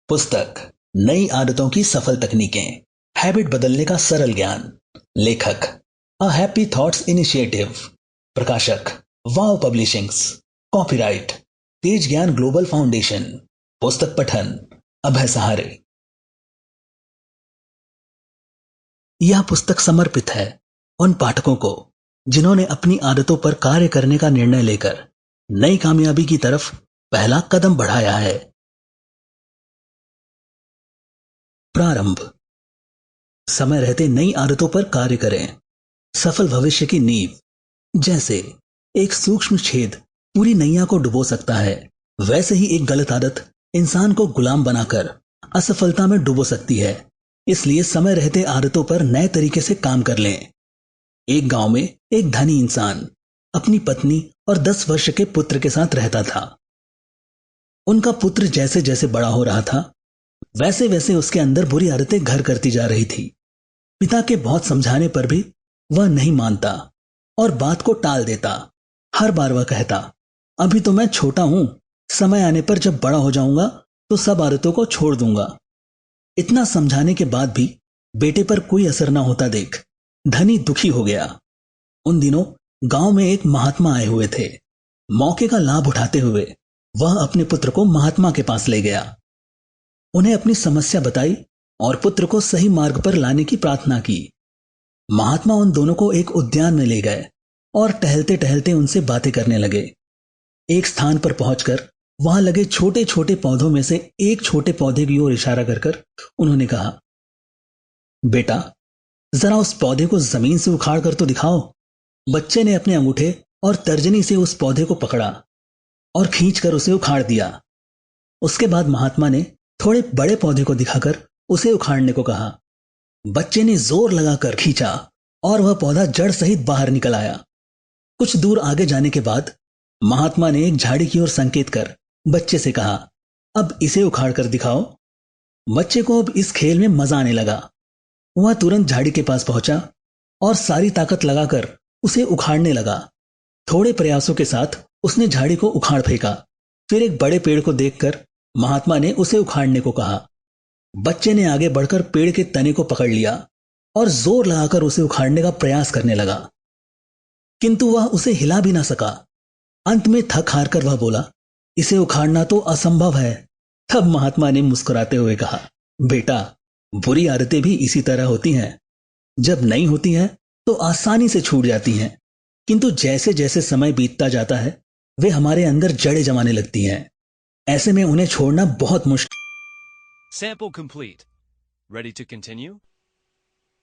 पुस्तक नई आदतों की सफल तकनीकें, हैबिट बदलने का सरल ज्ञान। लेखक अ हैप्पी थॉट्स इनिशिएटिव। प्रकाशक वाव पब्लिशिंग्स। कॉपीराइट तेज ज्ञान ग्लोबल फाउंडेशन। पुस्तक पठन अभय सहारे। यह पुस्तक समर्पित है उन पाठकों को जिन्होंने अपनी आदतों पर कार्य करने का निर्णय लेकर नई कामयाबी की तरफ पहला कदम बढ़ाया है। प्रारंभ। समय रहते नई आदतों पर कार्य करें। सफल भविष्य की नींव। जैसे एक सूक्ष्म छेद पूरी नैया को डुबो सकता है, वैसे ही एक गलत आदत इंसान को गुलाम बनाकर असफलता में डुबो सकती है। इसलिए समय रहते आदतों पर नए तरीके से काम कर लें। एक गांव में एक धनी इंसान अपनी पत्नी और 10 वर्ष के पुत्र के साथ रहता था। उनका पुत्र जैसे जैसे बड़ा हो रहा था, वैसे वैसे उसके अंदर बुरी आदतें घर करती जा रही थी। पिता के बहुत समझाने पर भी वह नहीं मानता और बात को टाल देता। हर बार वह कहता, अभी तो मैं छोटा हूं, समय आने पर जब बड़ा हो जाऊंगा तो सब आदतों को छोड़ दूंगा। इतना समझाने के बाद भी बेटे पर कोई असर ना होता देख धनी दुखी हो गया। उन दिनों गांव में एक महात्मा आए हुए थे। मौके का लाभ उठाते हुए वह अपने पुत्र को महात्मा के पास ले गया। उन्हें अपनी समस्या बताई और पुत्र को सही मार्ग पर लाने की प्रार्थना की। महात्मा उन दोनों को एक उद्यान में ले गए और टहलते टहलते उनसे बातें करने लगे। एक स्थान पर पहुंचकर वहां लगे छोटे छोटे पौधों में से एक छोटे पौधे की ओर इशारा कर कर उन्होंने कहा, बेटा जरा उस पौधे को जमीन से उखाड़ कर तो दिखाओ। बच्चे ने अपने अंगूठे और तर्जनी से उस पौधे को पकड़ा और खींचकर उसे उखाड़ दिया। उसके बाद महात्मा ने थोड़े बड़े पौधे को दिखाकर उसे उखाड़ने को कहा। बच्चे ने जोर लगाकर खींचा और वह पौधा जड़ सहित बाहर निकल आया। कुछ दूर आगे जाने के बाद महात्मा ने एक झाड़ी की ओर संकेत कर बच्चे से कहा, अब इसे उखाड़ कर दिखाओ। बच्चे को अब इस खेल में मजा आने लगा। वह तुरंत झाड़ी के पास पहुंचा और सारी ताकत लगाकर उसे उखाड़ने लगा। थोड़े प्रयासों के साथ उसने झाड़ी को उखाड़ फेंका। फिर एक बड़े पेड़ को देखकर महात्मा ने उसे उखाड़ने को कहा। बच्चे ने आगे बढ़कर पेड़ के तने को पकड़ लिया और जोर लगाकर उसे उखाड़ने का प्रयास करने लगा, किंतु वह उसे हिला भी ना सका। अंत में थक हार कर वह बोला, इसे उखाड़ना तो असंभव है। तब महात्मा ने मुस्कुराते हुए कहा, बेटा बुरी आदतें भी इसी तरह होती हैं। जब नहीं होती हैं तो आसानी से छूट जाती हैं, किंतु जैसे जैसे समय बीतता जाता है वे हमारे अंदर जड़ें जमाने लगती हैं। ऐसे में उन्हें छोड़ना बहुत मुश्किल। Sample complete. Ready to continue?